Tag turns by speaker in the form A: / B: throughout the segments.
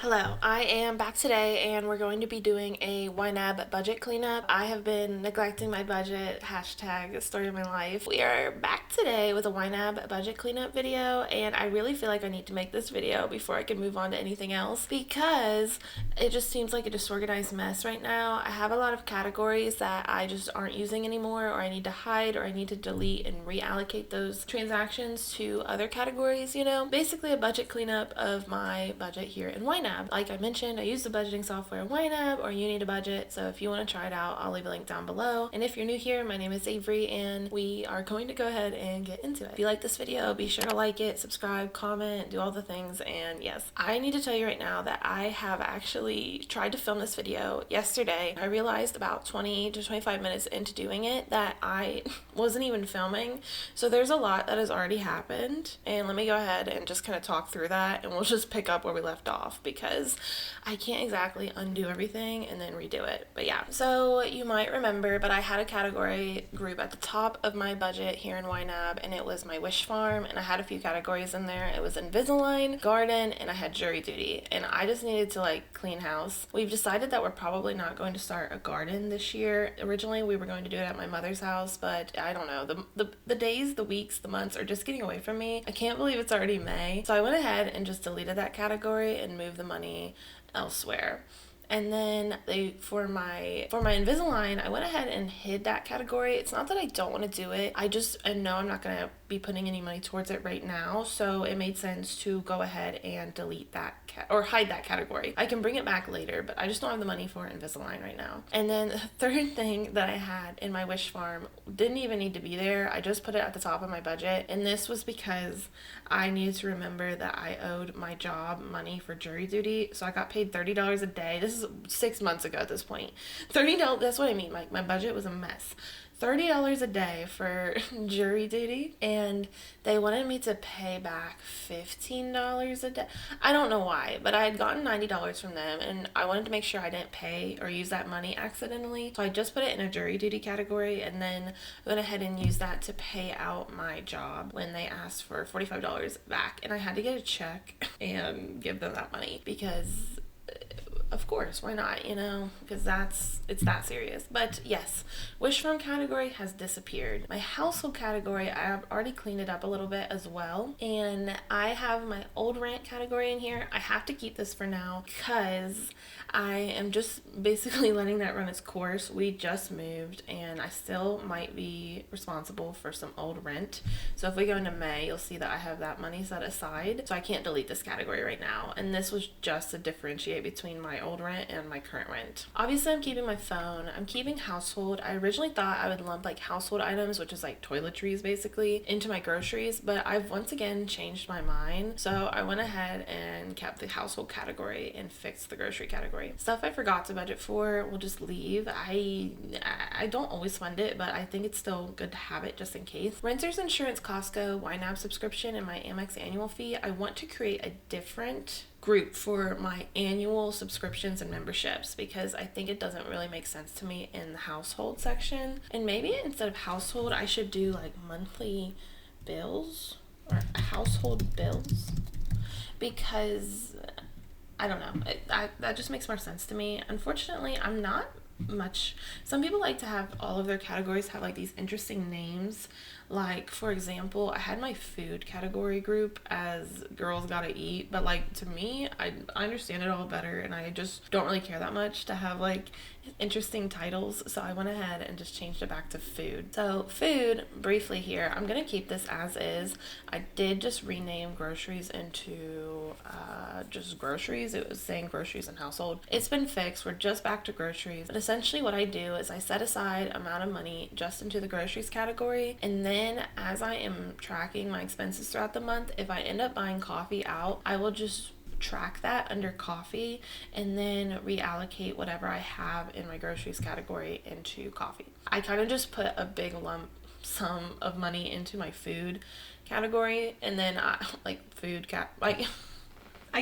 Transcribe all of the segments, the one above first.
A: Hello, I am back today and we're going to be doing a YNAB budget cleanup. I have been neglecting my budget, hashtag story of my life. We are back today with a YNAB budget cleanup video, and I really feel like I need to make this video before I can move on to anything else because it just seems like a disorganized mess right now. I have a lot of categories that I just aren't using anymore, or I need to hide, or I need to delete and reallocate those transactions to other categories, Basically a budget cleanup of my budget here in YNAB. Like I mentioned, I use the budgeting software YNAB, or you need a budget. So if you want to try it out, I'll leave a link down below. And if you're new here, my name is Avery and we are going to go ahead and get into it. If you like this video, be sure to like it, subscribe, comment, do all the things. And yes, I need to tell you right now that I have actually tried to film this video yesterday. I realized about 20 to 25 minutes into doing it that I wasn't even filming. So there's a lot that has already happened. And let me go ahead and just kind of talk through that, and we'll just pick up where we left off because I can't exactly undo everything and then redo it. But yeah, so you might remember, but I had a category group at the top of my budget here in YNAB, and it was my wish farm, and I had a few categories in there. It was Invisalign, garden, and I had jury duty, and I just needed to clean house. We've decided that we're probably not going to start a garden this year. Originally we were going to do it at my mother's house, but I don't know, the days, the weeks, the months are just getting away from me. I can't believe it's already May. So I went ahead and just deleted that category and moved the money elsewhere. And then for my Invisalign, I went ahead and hid that category. It's not that I don't want to do it. I know I'm not going to be putting any money towards it right now. So it made sense to go ahead and delete that or hide that category. I can bring it back later, but I just don't have the money for Invisalign right now. And then the third thing that I had in my wish farm didn't even need to be there. I just put it at the top of my budget. And this was because I needed to remember that I owed my job money for jury duty. So I got paid $30 a day. This is 6 months ago at this point. $30, that's what I mean. My budget was a mess. $30 a day for jury duty, and they wanted me to pay back $15 a day. I don't know why, but I had gotten $90 from them, and I wanted to make sure I didn't pay or use that money accidentally. So I just put it in a jury duty category, and then went ahead and used that to pay out my job when they asked for $45 back. And I had to get a check and give them that money because of course, why not, because it's that serious. But yes, wish farm category has disappeared. My household category, I've already cleaned it up a little bit as well, and I have my old rent category in here. I have to keep this for now because I am just basically letting that run its course. We just moved and I still might be responsible for some old rent. So if we go into May, you'll see that I have that money set aside. So I can't delete this category right now. And this was just to differentiate between my old rent and my current rent. Obviously I'm keeping my phone. I'm keeping household. I originally thought I would lump household items, which is toiletries basically, into my groceries, but I've once again changed my mind. So I went ahead and kept the household category and fixed the grocery category. Stuff I forgot to budget for will just leave. I don't always fund it, but I think it's still good to have it just in case. Renters insurance, Costco, YNAB subscription, and my Amex annual fee. I want to create a different group for my annual subscriptions and memberships because I think it doesn't really make sense to me in the household section. And maybe instead of household, I should do monthly bills or household bills because I don't know. That just makes more sense to me. Unfortunately, I'm not much. Some people like to have all of their categories have these interesting names. For example, I had my food category group as girls gotta eat, but to me, I understand it all better, and I just don't really care that much to have interesting titles. So I went ahead and just changed it back to food. So food, briefly here, I'm gonna keep this as is. I did just rename groceries into just groceries. It was saying groceries and household. It's been fixed. We're just back to groceries. But essentially what I do is I set aside amount of money just into the groceries category, and then as I am tracking my expenses throughout the month, if I end up buying coffee out, I will just track that under coffee and then reallocate whatever I have in my groceries category into coffee. I kind of just put a big lump sum of money into my food category, and then I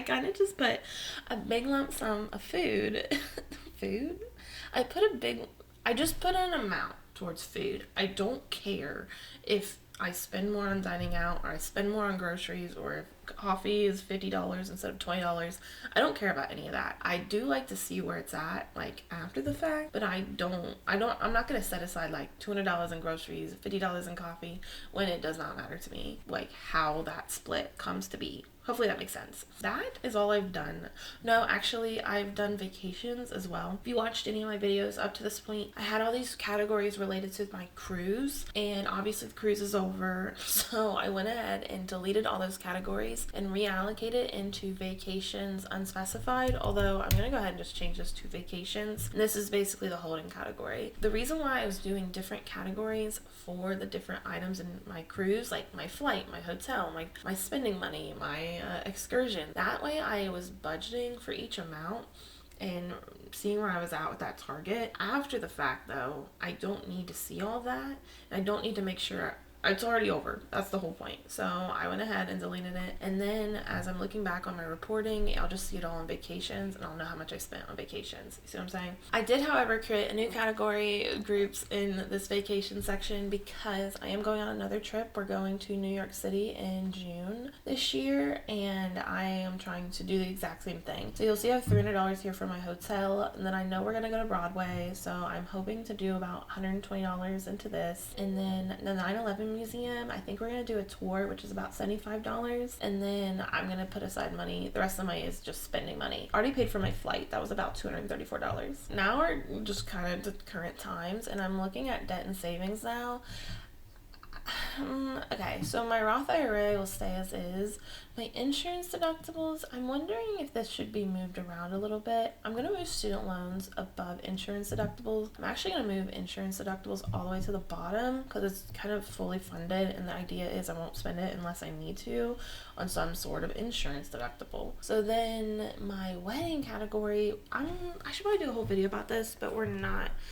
A: kind of just put a big lump sum of food. I just put an amount towards food. I don't care if I spend more on dining out, or I spend more on groceries, or if coffee is $50 instead of $20. I don't care about any of that. I do like to see where it's at, like after the fact, but I'm not gonna set aside like $200 in groceries, $50 in coffee when it does not matter to me, like how that split comes to be. Hopefully that makes sense. That is all I've done. No, actually, I've done vacations as well. If you watched any of my videos up to this point, I had all these categories related to my cruise, and obviously the cruise is over. So I went ahead and deleted all those categories and reallocated into vacations unspecified, although I'm going to go ahead and just change this to vacations. And this is basically the holding category. The reason why I was doing different categories for the different items in my cruise, like my flight, my hotel, my spending money, my excursion. That way I was budgeting for each amount and seeing where I was at with that target. After the fact though, I don't need to see all that. And I don't need to make sure it's already over. That's the whole point. So I went ahead and deleted it. And then as I'm looking back on my reporting, I'll just see it all on vacations and I'll know how much I spent on vacations. You see what I'm saying? I did, however, create a new category groups in this vacation section because I am going on another trip. We're going to New York City in June this year, and I am trying to do the exact same thing. So you'll see I have $300 here for my hotel, and then I know we're going to go to Broadway, so I'm hoping to do about $120 into this. And then the 9/11 museum, I think we're gonna do a tour, which is about $75, and then I'm gonna put aside money. The rest of the money is just spending money. Already paid for my flight. That was about $234. Now we're just kind of the current times, and I'm looking at debt and savings now. Okay, so my Roth IRA will stay as is. My insurance deductibles, I'm wondering if this should be moved around a little bit. I'm going to move student loans above insurance deductibles. I'm actually going to move insurance deductibles all the way to the bottom because it's kind of fully funded, and the idea is I won't spend it unless I need to on some sort of insurance deductible. So then my wedding category, I should probably do a whole video about this, but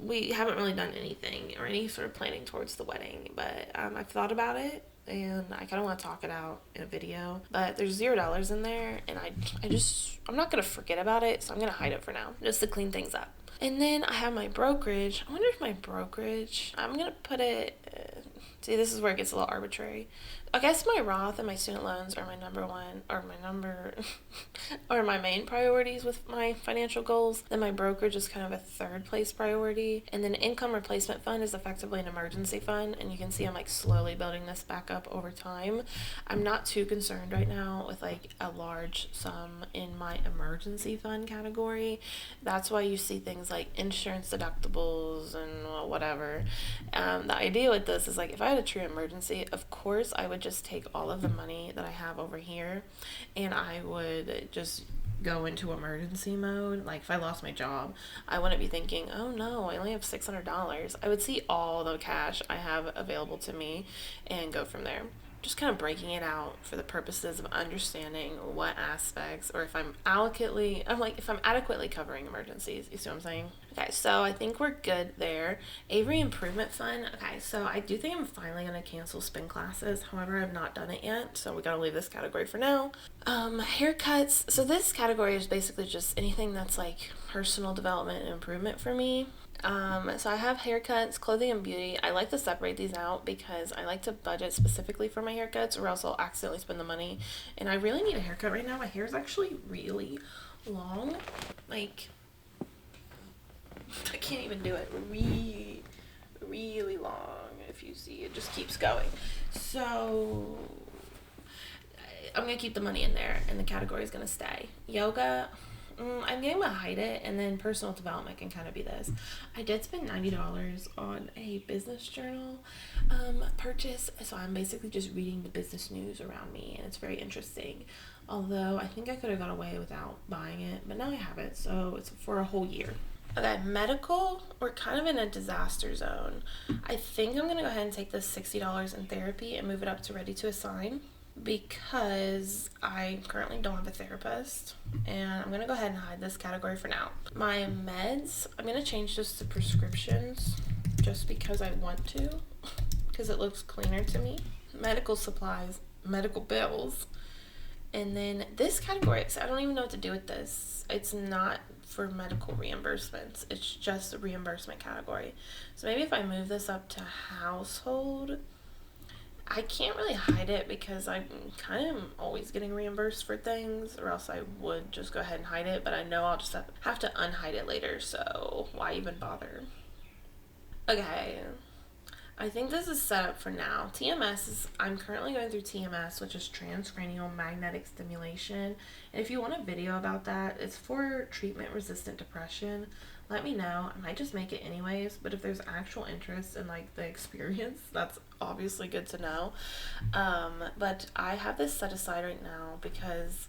A: we haven't really done anything or any sort of planning towards the wedding, but I've thought about it. And I kind of want to talk it out in a video, but there's $0 in there, and I'm not going to forget about it, so I'm going to hide it for now, just to clean things up. And then I have my brokerage. I wonder if my brokerage, I'm going to put it, see, this is where it gets a little arbitrary. I guess my Roth and my student loans are my or my main priorities with my financial goals. Then my brokerage is kind of a third place priority. And then income replacement fund is effectively an emergency fund. And you can see I'm like slowly building this back up over time. I'm not too concerned right now with like a large sum in my emergency fund category. That's why you see things like insurance deductibles and whatever. The idea with this is like if I had a true emergency, of course I would just take all of the money that I have over here and I would just go into emergency mode. Like if I lost my job, I wouldn't be thinking, oh no, I only have $600. I would see all the cash I have available to me and go from there. Just kind of breaking it out for the purposes of understanding what aspects, or if I'm adequately covering emergencies. You see what I'm saying? Okay, so I think we're good there. Avery Improvement Fund. Okay, so I do think I'm finally going to cancel spin classes. However, I've not done it yet, so we got to leave this category for now. Haircuts. So this category is basically just anything that's like personal development and improvement for me. So I have haircuts, clothing, and beauty. I like to separate these out because I like to budget specifically for my haircuts, or else I'll accidentally spend the money. And I really need a haircut right now. My hair is actually really long. Like, I can't even do it. Really, really long. If you see, it just keeps going. So I'm going to keep the money in there, and the category is going to stay. Yoga. I'm going to hide it, and then personal development can kind of be this. I did spend $90 on a business journal purchase, so I'm basically just reading the business news around me, and it's very interesting. Although I think I could have got away without buying it, but now I have it, so it's for a whole year. Okay, medical, we're kind of in a disaster zone. I think I'm going to go ahead and take this $60 in therapy and move it up to ready to assign, because I currently don't have a therapist, and I'm going to go ahead and hide this category for now. My meds, I'm going to change this to prescriptions just because I want to, because it looks cleaner to me. Medical supplies, medical bills, and then this category, so I don't even know what to do with this. It's not for medical reimbursements, it's just a reimbursement category. So maybe if I move this up to household, I can't really hide it because I'm kind of always getting reimbursed for things, or else I would just go ahead and hide it, but I know I'll just have to unhide it later, so why even bother? Okay, I think this is set up for now. TMS is, I'm currently going through TMS, which is transcranial magnetic stimulation. And if you want a video about that, it's for treatment-resistant depression. Let me know. I might just make it anyways, but if there's actual interest in like the experience, that's obviously good to know. But I have this set aside right now because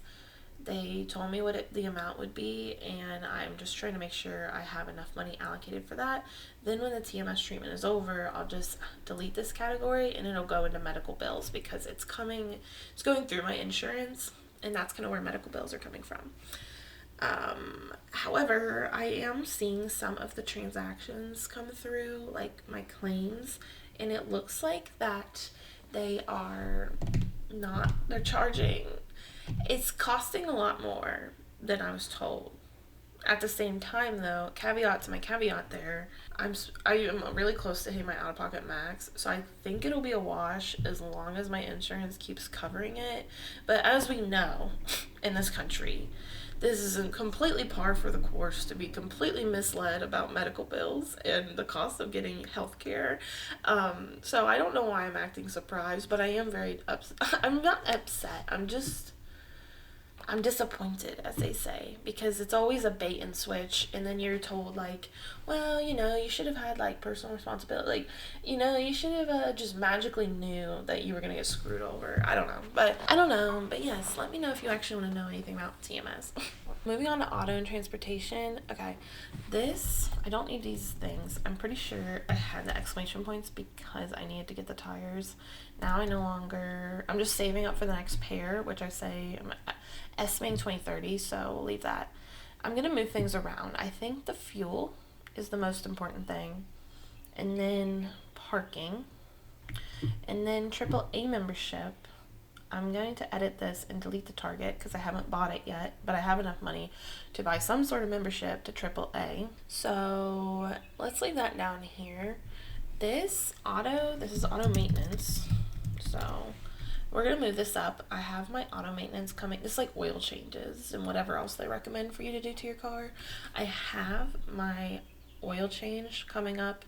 A: they told me what the amount would be, and I'm just trying to make sure I have enough money allocated for that. Then when the TMS treatment is over, I'll just delete this category and it'll go into medical bills because it's going through my insurance, and that's kind of where medical bills are coming from. However, I am seeing some of the transactions come through, like my claims, and it looks like that they're charging, it's costing a lot more than I was told. At the same time, though, caveat to my caveat there, I am really close to hitting my out-of-pocket max, so I think it'll be a wash as long as my insurance keeps covering it. But as we know, in this country, this isn't completely par for the course to be completely misled about medical bills and the cost of getting health care. So I don't know why I'm acting surprised, but I am very upset. I'm not upset. I'm disappointed, as they say, because it's always a bait and switch, and then you're told, like, well, you should have had, like, personal responsibility. Like, you should have just magically knew that you were going to get screwed over. I don't know. But yes, let me know if you actually want to know anything about TMS. Moving on to auto and transportation. Okay, I don't need these things. I'm pretty sure I had the exclamation points because I needed to get the tires. Now I'm just saving up for the next pair, which I say I'm estimating 2030, so we'll leave that. I'm going to move things around. I think the fuel is the most important thing, and then parking, and then AAA membership. I'm going to edit this and delete the Target because I haven't bought it yet, but I have enough money to buy some sort of membership to AAA. So let's leave that down here. This is auto maintenance. So we're going to move this up. I have my auto maintenance coming. This is like oil changes and whatever else they recommend for you to do to your car. I have my oil change coming up,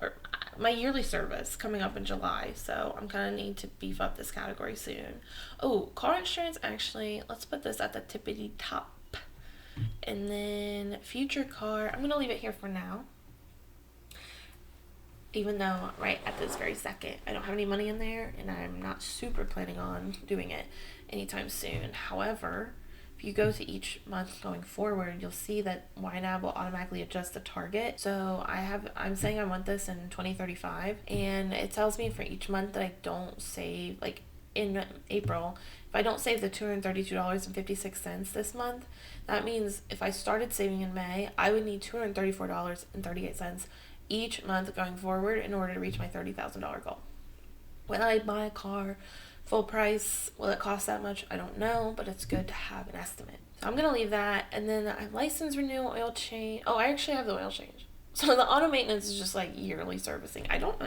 A: or my yearly service coming up in July, so I'm gonna need to beef up this category soon. Oh, car insurance, actually, let's put this at the tippity top. And then future car, I'm gonna leave it here for now, even though right at this very second I don't have any money in there, and I'm not super planning on doing it anytime soon. However, if you go to each month going forward, you'll see that YNAB will automatically adjust the target. So I'm saying I want this in 2035, and it tells me for each month that I don't save, like in April, if I don't save the $232.56 this month, that means if I started saving in May, I would need $234.38 each month going forward in order to reach my $30,000 goal. When I buy a car full price, will it cost that much? I don't know, but it's good to have an estimate. So I'm going to leave that. And then I have license renewal, oil change. Oh, I actually have the oil change. So the auto maintenance is just like yearly servicing. I don't know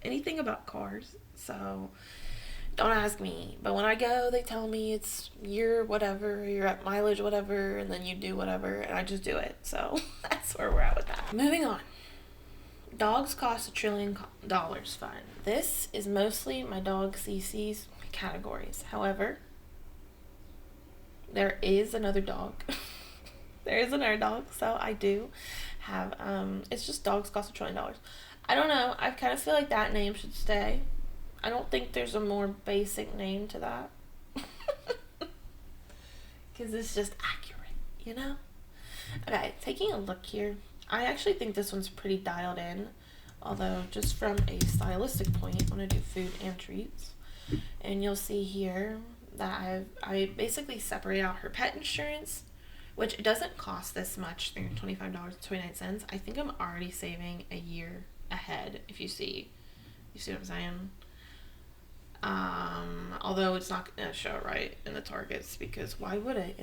A: anything about cars, so don't ask me. But when I go, they tell me it's year whatever, you're at mileage whatever, and then you do whatever, and I just do it. So that's where we're at with that. Moving on. Dogs cost $1 trillion fund. This is mostly my dog CC's categories. However, there is another dog. So I do have, it's just dogs cost $1 trillion. I don't know. I kind of feel like that name should stay. I don't think there's a more basic name to that. Because it's just accurate, Okay, taking a look here. I actually think this one's pretty dialed in, although just from a stylistic point, I want to do food and treats. And you'll see here that I basically separate out her pet insurance, which it doesn't cost this much, $325.29. I think I'm already saving a year ahead, if you see what I'm saying? Although it's not going to show right in the targets, because why would it,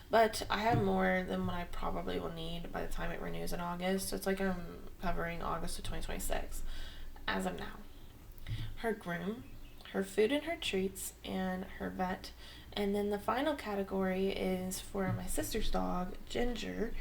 A: But I have more than what I probably will need by the time it renews in August. So it's like I'm covering August of 2026 as of now. Her groom, her food and her treats, and her vet. And then the final category is for my sister's dog, Ginger.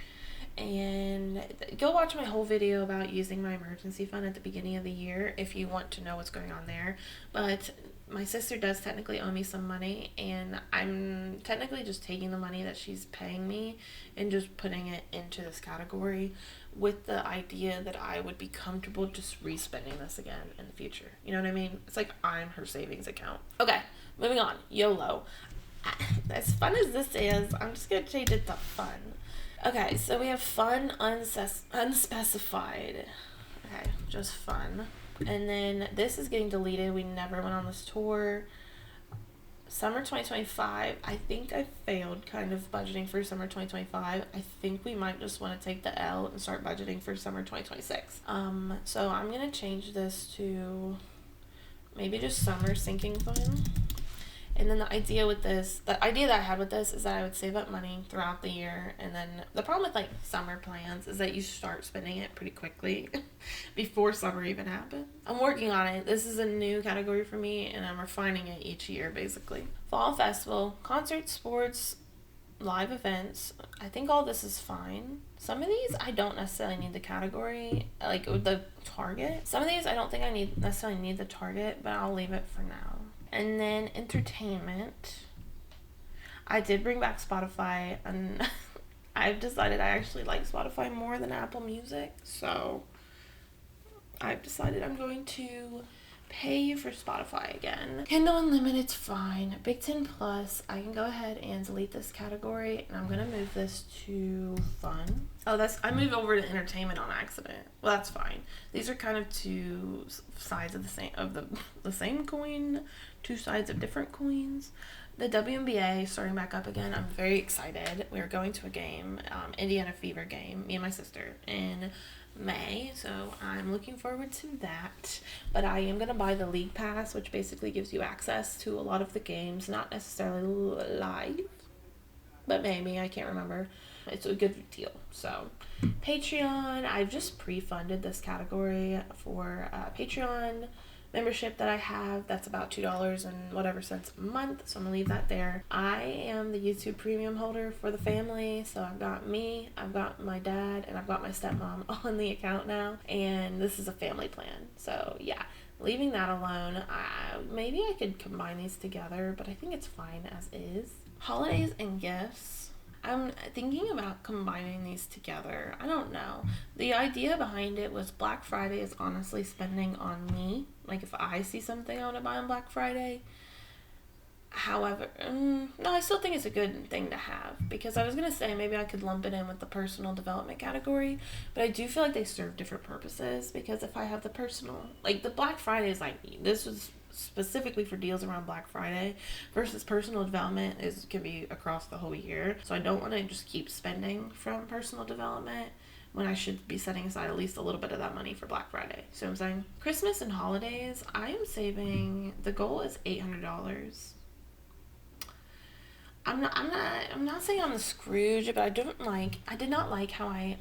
A: And go watch my whole video about using my emergency fund at the beginning of the year if you want to know what's going on there. But my sister does technically owe me some money, and I'm technically just taking the money that she's paying me and just putting it into this category with the idea that I would be comfortable just re-spending this again in the future. You know what I mean? It's like I'm her savings account. Okay, moving on. YOLO. As fun as this is, I'm just going to change it to fun. Okay, so we have fun unspecified. Okay, just fun. And then this is getting deleted. We never went on this tour. Summer 2025. I think I failed kind of budgeting for summer 2025. I think we might just want to take the L and start budgeting for summer 2026. So I'm going to change this to maybe just summer sinking fund. And then the idea that I had with this is that I would save up money throughout the year. And then the problem with like summer plans is that you start spending it pretty quickly before summer even happens. I'm working on it. This is a new category for me, and I'm refining it each year basically. Fall festival, concerts, sports, live events. I think all this is fine. Some of these I don't necessarily need the category, like the target. Some of these I don't think I necessarily need the target, but I'll leave it for now. And then entertainment. I did bring back Spotify, and I've decided I actually like Spotify more than Apple Music. So I've decided I'm going to pay for Spotify again. Kindle Unlimited's fine. Big 10 Plus, I can go ahead and delete this category, and I'm going to move this to fun. I moved over to entertainment on accident. Well, that's fine. These are kind of two sides of the same coin, two sides of different coins. The WNBA starting back up again. I'm very excited. We are going to a game, Indiana Fever game, me and my sister, in May, so I'm looking forward to that. But I am going to buy the League Pass, which basically gives you access to a lot of the games, not necessarily live, but maybe, I can't remember. It's a good deal. So Patreon, I've just pre-funded this category for Patreon membership that I have. That's about $2 and whatever cents a month, so I'm gonna leave that there. I am the YouTube premium holder for the family, so I've got me, I've got my dad, and I've got my stepmom on the account now, and this is a family plan. So yeah, leaving that alone. Maybe I could combine these together, but I think it's fine as is. Holidays and gifts. I'm thinking about combining these together. I don't know. The idea behind it was Black Friday is honestly spending on me. Like if I see something I want to buy on Black Friday. However, no, I still think it's a good thing to have, because I was going to say maybe I could lump it in with the personal development category, but I do feel like they serve different purposes, because if I have the personal, like the Black Friday is like, this was specifically for deals around Black Friday, versus personal development can be across the whole year. So I don't want to just keep spending from personal development when I should be setting aside at least a little bit of that money for Black Friday. See what I'm saying? Christmas and holidays, I am saving, the goal is $800. I'm not saying I'm the Scrooge, but I did not like how I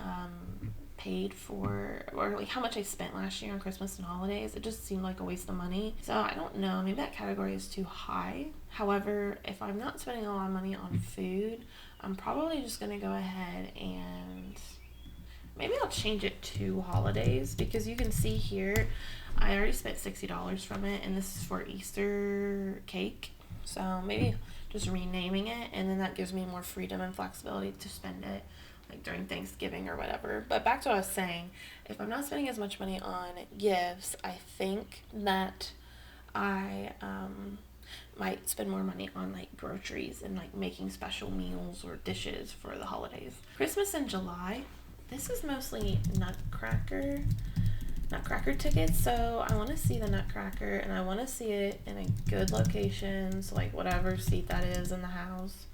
A: paid for, or like how much I spent last year on Christmas and holidays. It just seemed like a waste of money. So I don't know, maybe that category is too high. However, if I'm not spending a lot of money on food, I'm probably just gonna go ahead and maybe I'll change it to holidays, because you can see here I already spent $60 from it, and this is for Easter cake. So maybe just renaming it, and then that gives me more freedom and flexibility to spend it like during Thanksgiving or whatever. But back to what I was saying, if I'm not spending as much money on gifts, I think that I might spend more money on like groceries and like making special meals or dishes for the holidays. Christmas in July, this is mostly Nutcracker tickets, so I want to see the Nutcracker, and I want to see it in a good location, so like whatever seat that is in the house.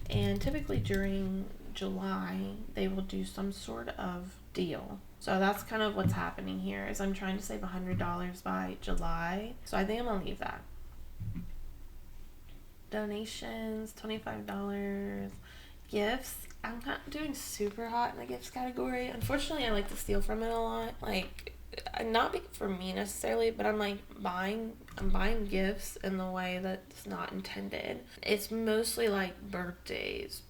A: And typically during July they will do some sort of deal, so that's kind of what's happening here, is I'm trying to save $100 by July, so I think I'm gonna leave that. Donations, $25. Gifts, I'm not doing super hot in the gifts category. Unfortunately, I like to steal from it a lot. Like, not for me necessarily, but I'm buying gifts in the way that's not intended. It's mostly like birthdays,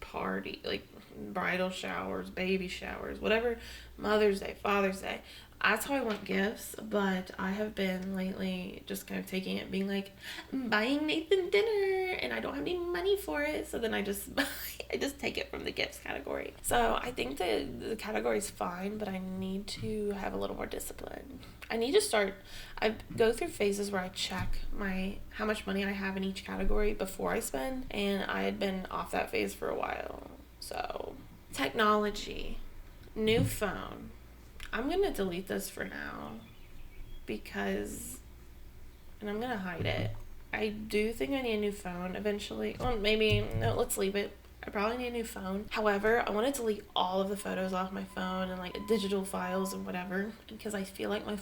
A: like bridal showers, baby showers, whatever, Mother's Day, Father's Day. That's how I want gifts, but I have been lately just kind of taking it, being like, I'm buying Nathan dinner, and I don't have any money for it, so then I just I just take it from the gifts category. So I think the category is fine, but I need to have a little more discipline. I need to start. I go through phases where I check how much money I have in each category before I spend, and I had been off that phase for a while. So, technology, new phone. I'm going to delete this for now and I'm going to hide it. I do think I need a new phone eventually. Well, maybe, no, let's leave it. I probably need a new phone. However, I want to delete all of the photos off my phone and like digital files and whatever, because I feel like my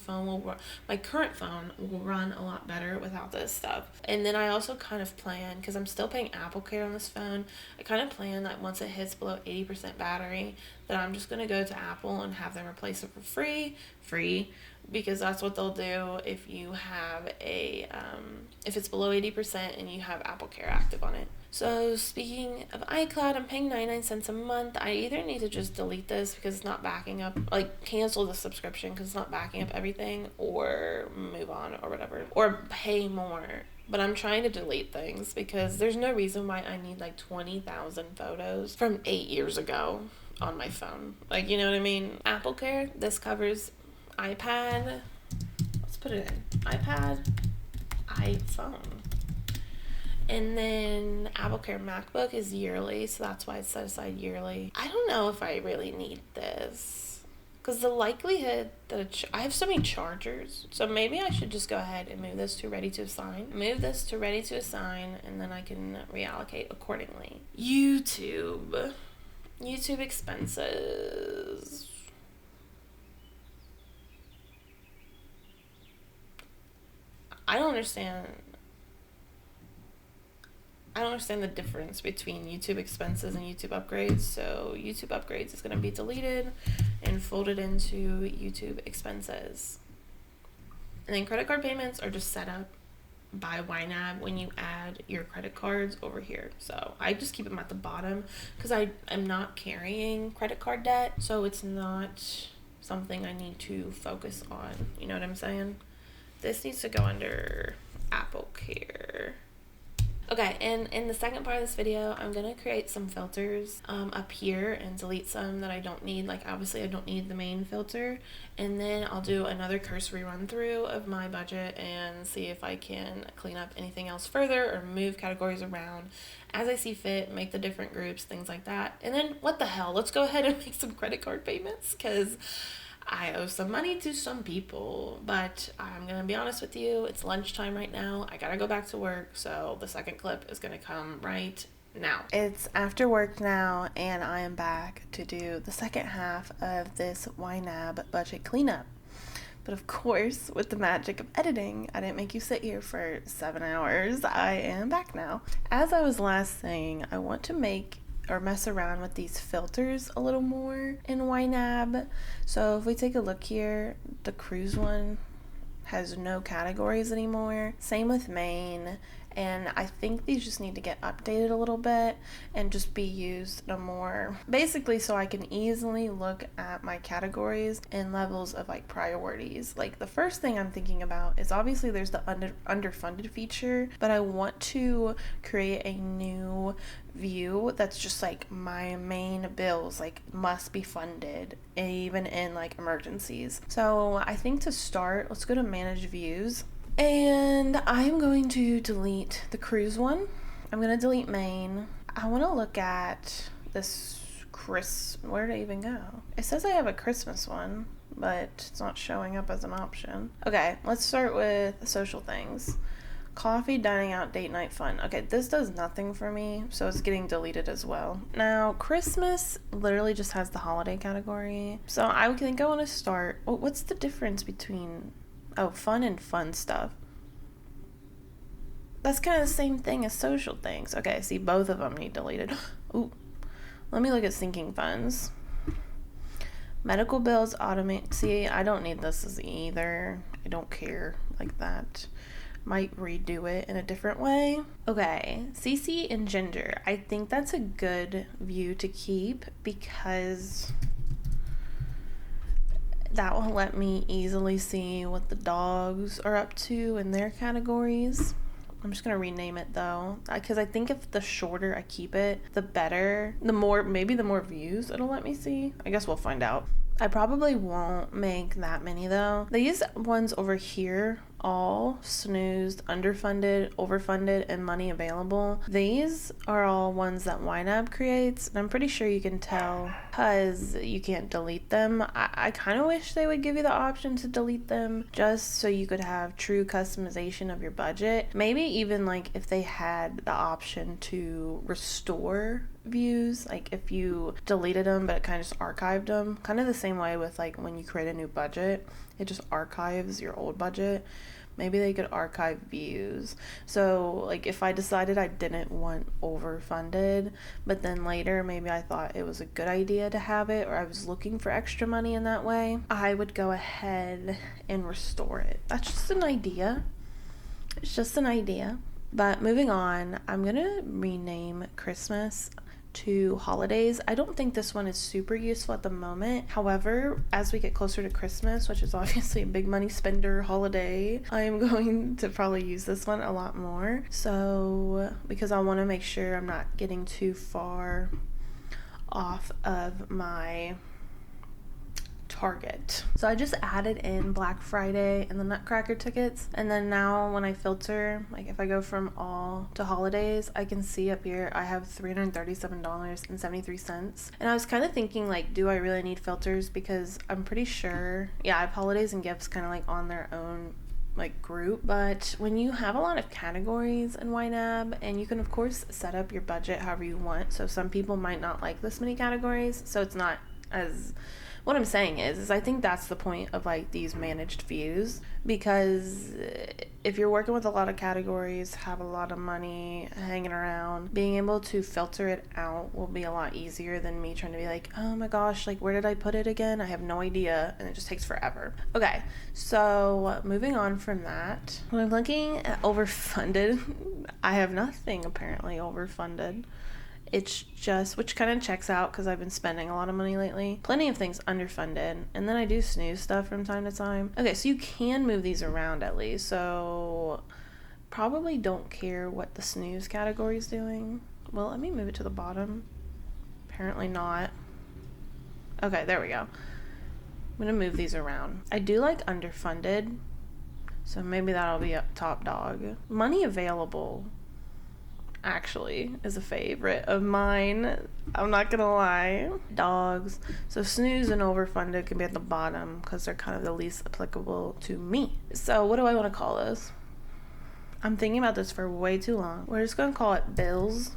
A: current phone will run a lot better without this stuff. And then I also kind of plan, because I'm still paying Apple Care on this phone, I kind of plan that once it hits below 80% battery, that I'm just going to go to Apple and have them replace it for free, because that's what they'll do if you have if it's below 80% and you have Apple Care active on it. So speaking of iCloud, I'm paying 99 cents a month. I either need to just delete this because it's not backing up, like cancel the subscription because it's not backing up everything, or move on or whatever, or pay more. But I'm trying to delete things because there's no reason why I need like 20,000 photos from 8 years ago on my phone. Like, you know what I mean? Apple Care, this covers iPad. Let's put it in. iPad, iPhone. And then Apple Care MacBook is yearly, so that's why it's set aside yearly. I don't know if I really need this, because the likelihood that I have so many chargers, so maybe I should just go ahead and move this to ready to assign. Move this to ready to assign, and then I can reallocate accordingly. YouTube expenses. I don't understand the difference between YouTube expenses and YouTube upgrades. So YouTube upgrades is going to be deleted and folded into YouTube expenses. And then credit card payments are just set up by YNAB when you add your credit cards over here. So I just keep them at the bottom because I am not carrying credit card debt. So it's not something I need to focus on. You know what I'm saying? This needs to go under Apple Care. Okay, and in the second part of this video, I'm going to create some filters up here and delete some that I don't need. Like, obviously, I don't need the main filter. And then I'll do another cursory run through of my budget and see if I can clean up anything else further or move categories around as I see fit, make the different groups, things like that. And then, what the hell, let's go ahead and make some credit card payments, because I owe some money to some people, but I'm going to be honest with you, it's lunchtime right now. I got to go back to work, so the second clip is going to come right now. It's after work now, and I am back to do the second half of this YNAB budget cleanup. But of course, with the magic of editing, I didn't make you sit here for 7 hours. I am back now. As I was last saying, I want to mess around with these filters a little more in YNAB. So if we take a look here, the cruise one has no categories anymore. Same with main. And I think these just need to get updated a little bit and just be used basically so I can easily look at my categories and levels of like priorities. Like the first thing I'm thinking about is obviously there's the underfunded feature, but I want to create a new view that's just like my main bills, like must be funded even in like emergencies. So I think to start, let's go to manage views. And I'm going to delete the cruise one. I'm going to delete main. I want to look at this where did I even go? It says I have a Christmas one, but it's not showing up as an option. Okay, let's start with social things. Coffee, dining out, date night, fun. Okay, this does nothing for me, so it's getting deleted as well. Now, Christmas literally just has the holiday category. So I think I want to start. What's the difference between fun and fun stuff? That's kind of the same thing as social things. Okay, see, both of them need deleted. Ooh, let me look at sinking funds. Medical bills automate. See, I don't need this as either. I don't care like that. Might redo it in a different way. Okay, CC and Ginger. I think that's a good view to keep because that will let me easily see what the dogs are up to in their categories. I'm just gonna rename it though, because I think if the shorter I keep it, the better. Maybe the more views it'll let me see. I guess we'll find out. I probably won't make that many though. These ones over here, all snoozed, underfunded, overfunded, and money available. These are all ones that YNAB creates, and I'm pretty sure you can tell because you can't delete them. I kind of wish they would give you the option to delete them just so you could have true customization of your budget. Maybe even like if they had the option to restore views, like if you deleted them but it kind of just archived them, kind of the same way with like when you create a new budget, it just archives your old budget. Maybe they could archive views. So like if I decided I didn't want overfunded, but then later maybe I thought it was a good idea to have it, or I was looking for extra money in that way, I would go ahead and restore it. That's just an idea. It's just an idea. But moving on, I'm gonna rename Christmas to holidays. I don't think this one is super useful at the moment. However, as we get closer to Christmas, which is obviously a big money spender holiday, I'm going to probably use this one a lot more. So, because I want to make sure I'm not getting too far off of my target. So I just added in Black Friday and the Nutcracker tickets, and then now when I filter, like if I go from all to holidays, I can see up here I have $337.73. And I was kind of thinking, like, do I really need filters? Because I'm pretty sure, yeah, I have holidays and gifts kind of like on their own like group. But when you have a lot of categories in YNAB, and you can of course set up your budget however you want, so some people might not like this many categories, so it's not as, what I'm saying is I think that's the point of like these managed views, because if you're working with a lot of categories, have a lot of money hanging around, being able to filter it out will be a lot easier than me trying to be like, oh my gosh, like where did I put it again? I have no idea, and it just takes forever. Okay, so moving on from that, when I'm looking at overfunded, I have nothing apparently overfunded. It's just, which kind of checks out because I've been spending a lot of money lately. Plenty of things underfunded, and then I do snooze stuff from time to time. Okay, so you can move these around at least, so probably don't care what the snooze category is doing. Well, let me move it to the bottom. Apparently not. Okay, there we go. I'm gonna move these around. I do like underfunded, so maybe that'll be up top dog. Money available actually is a favorite of mine, I'm not gonna lie. Dogs. So snooze and overfunded can be at the bottom because they're kind of the least applicable to me. So what do I want to call this? I'm thinking about this for way too long. We're just gonna call it bills,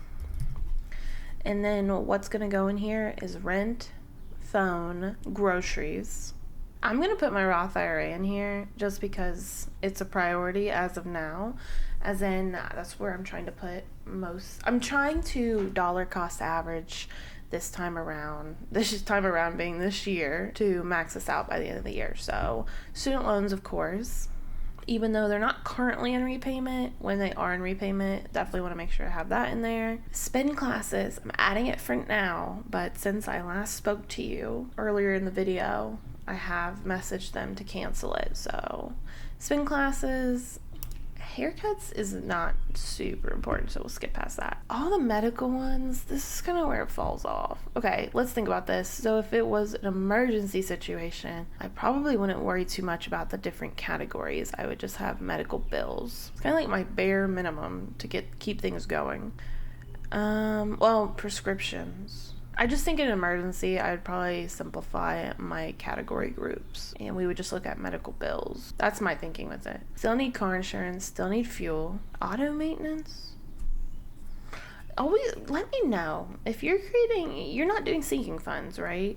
A: and then what's gonna go in here is rent, phone, groceries. I'm going to put my Roth IRA in here just because it's a priority as of now, as in that's where I'm trying to put most. I'm trying to dollar cost average this time around being this year, to max this out by the end of the year. So student loans, of course, even though they're not currently in repayment, when they are in repayment, definitely want to make sure I have that in there. Spin classes, I'm adding it for now, but since I last spoke to you earlier in the video, I have messaged them to cancel it. So spin classes, haircuts is not super important, so we'll skip past that. All the medical ones, this is kind of where it falls off. Okay, let's think about this. So if it was an emergency situation, I probably wouldn't worry too much about the different categories. I would just have medical bills. It's kind of like my bare minimum to keep things going. Well, prescriptions. I just think in an emergency, I would probably simplify my category groups, and we would just look at medical bills. That's my thinking with it. Still need car insurance, still need fuel, auto maintenance. Always let me know if you're not doing sinking funds, right?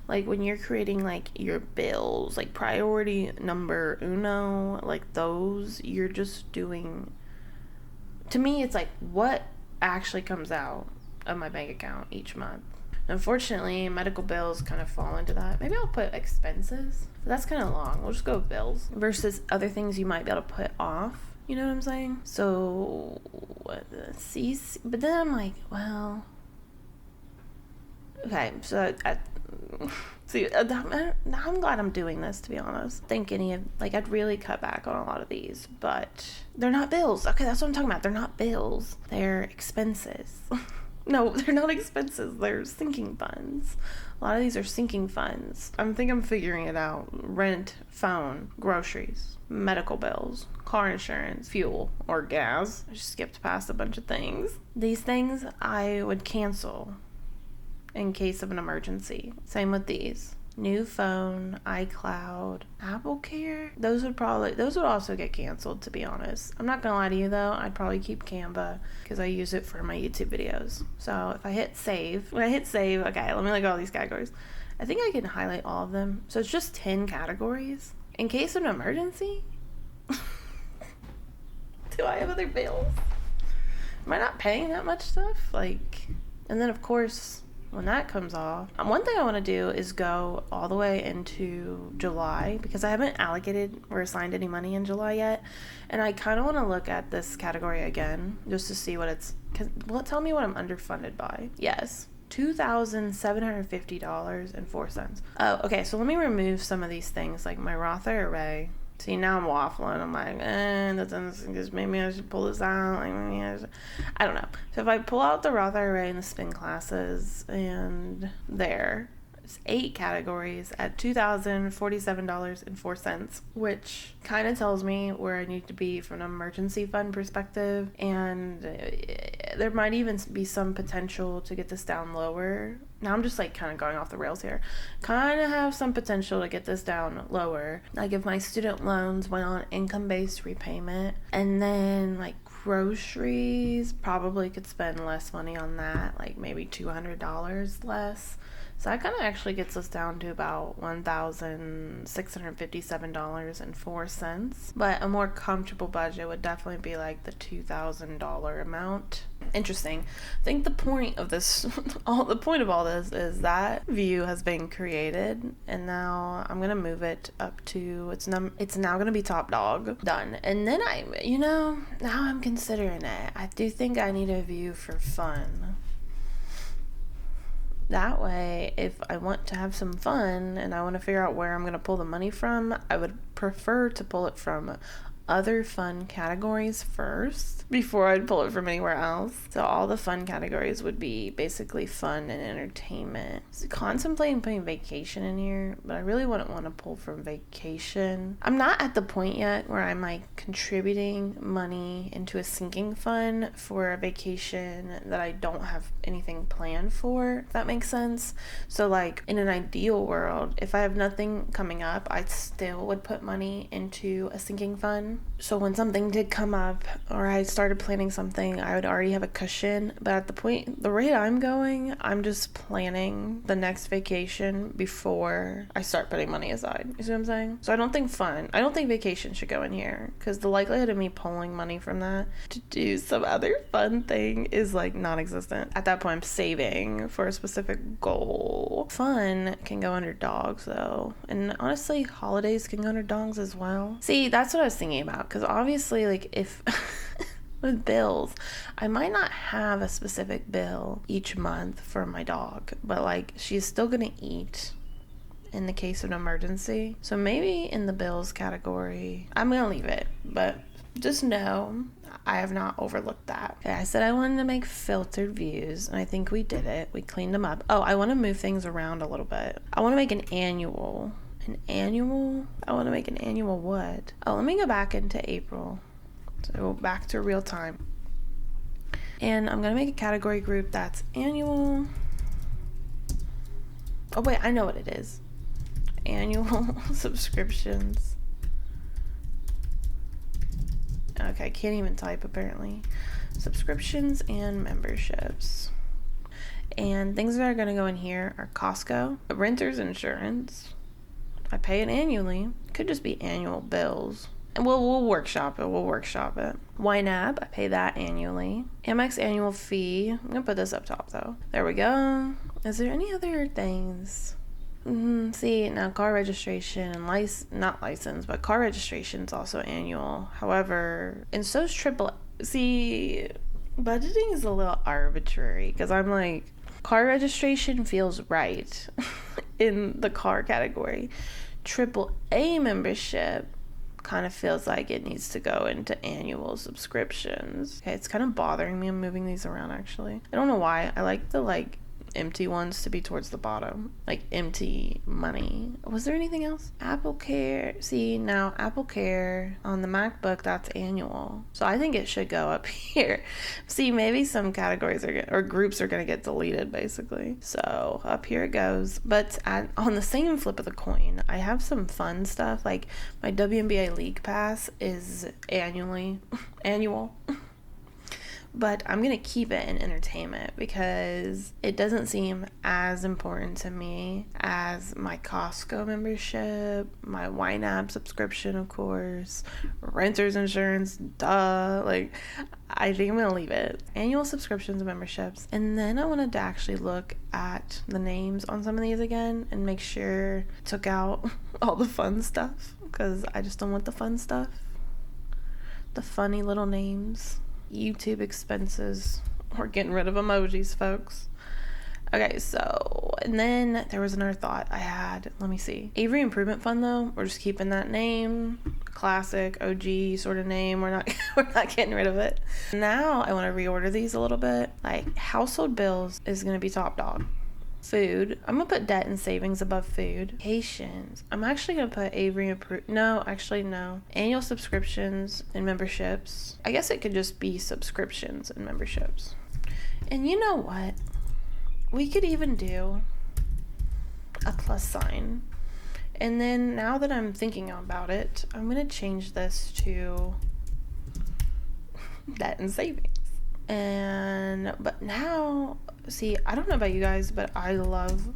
A: Like when you're creating like your bills, like priority number uno, like those, you're just doing, to me, it's like what actually comes out of my bank account each month. Unfortunately, medical bills kind of fall into that. Maybe I'll put expenses. But that's kind of long. We'll just go with bills versus other things you might be able to put off. You know what I'm saying? So, but then I'm like, well, okay, so see, now I'm glad I'm doing this, to be honest. I'd really cut back on a lot of these, but they're not bills. Okay, that's what I'm talking about. They're not bills. They're expenses. No, they're not expenses. They're sinking funds. A lot of these are sinking funds. I'm figuring it out. Rent, phone, groceries, medical bills, car insurance, fuel, or gas. I just skipped past a bunch of things. These things I would cancel in case of an emergency. Same with these. New phone, iCloud, Apple Care. Those would also get canceled, to be honest. I'm not gonna lie to you though, I'd probably keep Canva because I use it for my YouTube videos. So if I hit save, okay, let me look at all these categories. I think I can highlight all of them. So it's just 10 categories. In case of an emergency, do I have other bills? Am I not paying that much stuff? And then of course, when that comes off, one thing I want to do is go all the way into July because I haven't allocated or assigned any money in July yet. And I kind of want to look at this category again just to see will it tell me what I'm underfunded by? Yes. $2,750.04. Oh, okay. So let me remove some of these things like my Roth IRA. See, now I'm waffling. I'm like, maybe I should pull this out. I don't know. So if I pull out the Roth IRA and the spin classes, and it's 8 categories at $2,047.04, which kind of tells me where I need to be from an emergency fund perspective. And there might even be some potential to get this down lower. Now I'm just kind of going off the rails here. Kind of have some potential to get this down lower. Like if my student loans went on income-based repayment, and then groceries, probably could spend less money on that, maybe $200 less. So that kind of actually gets us down to about $1,657.04. But a more comfortable budget would definitely be the $2,000 amount. Interesting. I think the point of this, the point of all this is that view has been created, and now I'm gonna move it up to it's now gonna be top dog. Done. And then now I'm considering it. I do think I need a view for fun. That way, if I want to have some fun and I want to figure out where I'm going to pull the money from, I would prefer to pull it from other fun categories first before I'd pull it from anywhere else. So all the fun categories would be basically fun and entertainment. So contemplating putting vacation in here, but I really wouldn't want to pull from vacation. I'm not at the point yet where I'm contributing money into a sinking fund for a vacation that I don't have anything planned for, if that makes sense. So in an ideal world, if I have nothing coming up, I still would put money into a sinking fund. So when something did come up or I started planning something, I would already have a cushion. But at the rate I'm going, I'm just planning the next vacation before I start putting money aside. You see what I'm saying? So I don't think vacation should go in here because the likelihood of me pulling money from that to do some other fun thing is non-existent. At that point, I'm saving for a specific goal. Fun can go under dogs though. And honestly, holidays can go under dogs as well. See, that's what I was thinking about. Because obviously, if with bills, I might not have a specific bill each month for my dog, but she's still gonna eat in the case of an emergency. So maybe in the bills category, I'm gonna leave it, but just know I have not overlooked that. Okay, I said I wanted to make filtered views, and I think we did it. We cleaned them up. Oh, I want to move things around a little bit. I want to make an annual. I want to make an annual what? Oh, let me go back into April. So back to real time. And I'm going to make a category group that's annual. Oh, wait, I know what it is. Annual subscriptions. Okay, I can't even type apparently. Subscriptions and memberships. And things that are going to go in here are Costco, renter's insurance. I pay it annually. It could just be annual bills.
B: We'll workshop it. YNAB, I pay that annually. Amex annual fee. I'm gonna put this up top though. There we go. Is there any other things? See, now car registration and not license, but car registration is also annual. However, and so is triple. See, budgeting is a little arbitrary because I'm like, car registration feels right in the car category. AAA membership kind of feels like it needs to go into annual subscriptions. Okay, it's kind of bothering me. I'm moving these around actually. I don't know why. I like the empty ones to be towards the bottom, like empty money. Was there anything else? Apple Care. See, now Apple Care on the MacBook, that's annual, so I think it should go up here. See, maybe some categories or groups are gonna get deleted basically, so up here it goes. But on the same flip of the coin, I have some fun stuff, like my WNBA League Pass is annual. But I'm going to keep it in entertainment because it doesn't seem as important to me as my Costco membership, my YNAB subscription, of course, renter's insurance, duh. I think I'm going to leave it. Annual subscriptions and memberships. And then I wanted to actually look at the names on some of these again and make sure I took out all the fun stuff because I just don't want the fun stuff. The funny little names. YouTube expenses. We're getting rid of emojis, folks. Okay, so, and then there was another thought I had. Let me see. Avery Improvement Fund, though, we're just keeping that name. Classic, OG sort of name. We're not getting rid of it. Now I want to reorder these a little bit. Like, household bills is going to be top dog. Food, I'm gonna put debt and savings above food. Vacations, I'm actually gonna put Avery no. Annual subscriptions and memberships. I guess it could just be subscriptions and memberships. And you know what? We could even do a plus sign. And then now that I'm thinking about it, I'm gonna change this to debt and savings. But now, see, I don't know about you guys, but I love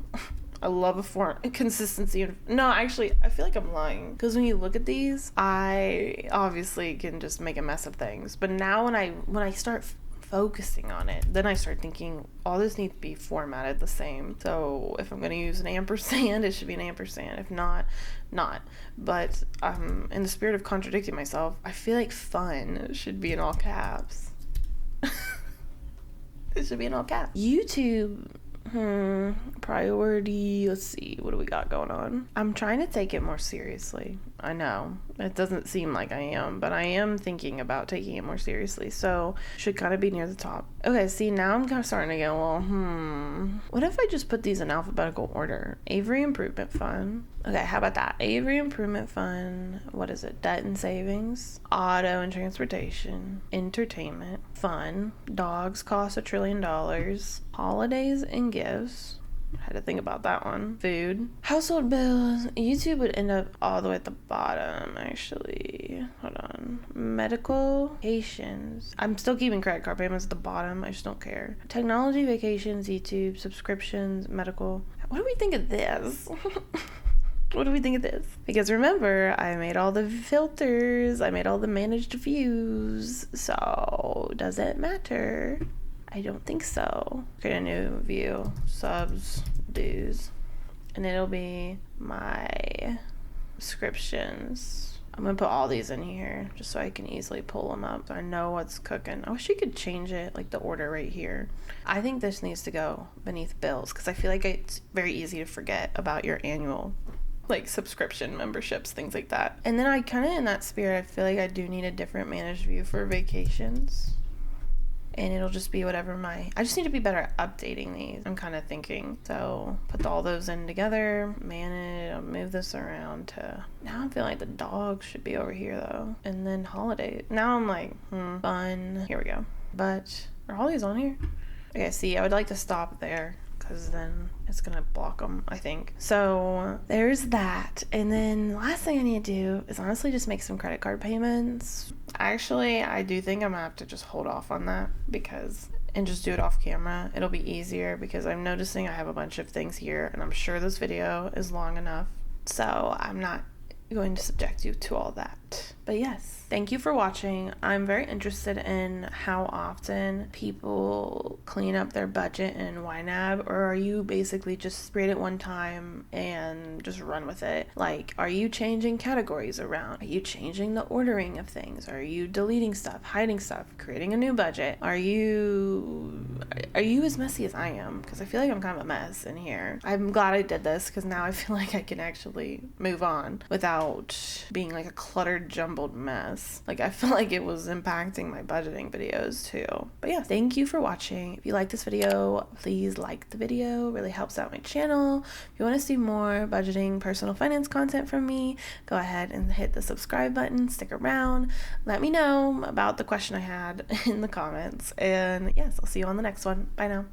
B: a form consistency. No, actually, I feel like I'm lying because when you look at these, I obviously can just make a mess of things. But now when I start focusing on it, then I start thinking all this needs to be formatted the same. So if I'm going to use an ampersand, it should be an ampersand. If not. But in the spirit of contradicting myself, I feel like fun should be in all caps. It should be in all caps. YouTube, priority. Let's see, what do we got going on? I'm trying to take it more seriously. I know it doesn't seem like I am, but I am thinking about taking it more seriously. So should kind of be near the top. Okay, see, now I'm kind of starting to go, well, what if I just put these in alphabetical order? Avery Improvement Fund. Okay, how about that? Avery Improvement Fund. What is it? Debt and savings, auto and transportation, entertainment, fun, dogs cost $1 trillion, holidays and gifts. I had to think about that one. Food, household bills. YouTube would end up all the way at the bottom, actually. Hold on. Medications. I'm still keeping credit card payments at the bottom. I just don't care. Technology, vacations, YouTube, subscriptions, medical. What do we think of this? What do we think of this? Because remember, I made all the filters. I made all the managed views. So, does it matter? I don't think so. Create a new view, subs, dues, and it'll be my subscriptions. I'm gonna put all these in here just so I can easily pull them up so I know what's cooking. I wish you could change it, like the order right here. I think this needs to go beneath bills because I feel like it's very easy to forget about your annual subscription memberships, things like that. And then I kind of, in that spirit, I feel like I do need a different managed view for vacations. And it'll just be whatever I just need to be better at updating these, I'm kind of thinking. So put all those in together, manage, I'll move this around to, now I'm feeling like the dogs should be over here though. And then holiday, now I'm like, fun, here we go. But are all these on here? Okay, see, I would like to stop there because then it's gonna block them, I think. So there's that. And then the last thing I need to do is honestly just make some credit card payments. Actually, I do think I'm gonna have to just hold off on that and just do it off camera. It'll be easier because I'm noticing I have a bunch of things here and I'm sure this video is long enough. So I'm not going to subject you to all that. But yes, thank you for watching. I'm very interested in how often people clean up their budget in YNAB, or are you basically just read it one time and just run with it? Like, are you changing categories around? Are you changing the ordering of things? Are you deleting stuff, hiding stuff, creating a new budget? Are you as messy as I am? Because I feel like I'm kind of a mess in here. I'm glad I did this because now I feel like I can actually move on without being like a cluttered, jumbled mess. Like, I feel like it was impacting my budgeting videos too. But yeah, thank you for watching. If you like this video, please like the video. It really helps out my channel. If you want to see more budgeting, personal finance content from me, go ahead and hit the subscribe button. Stick around. Let me know about the question I had in the comments. And yes, I'll see you on the next one. Bye now.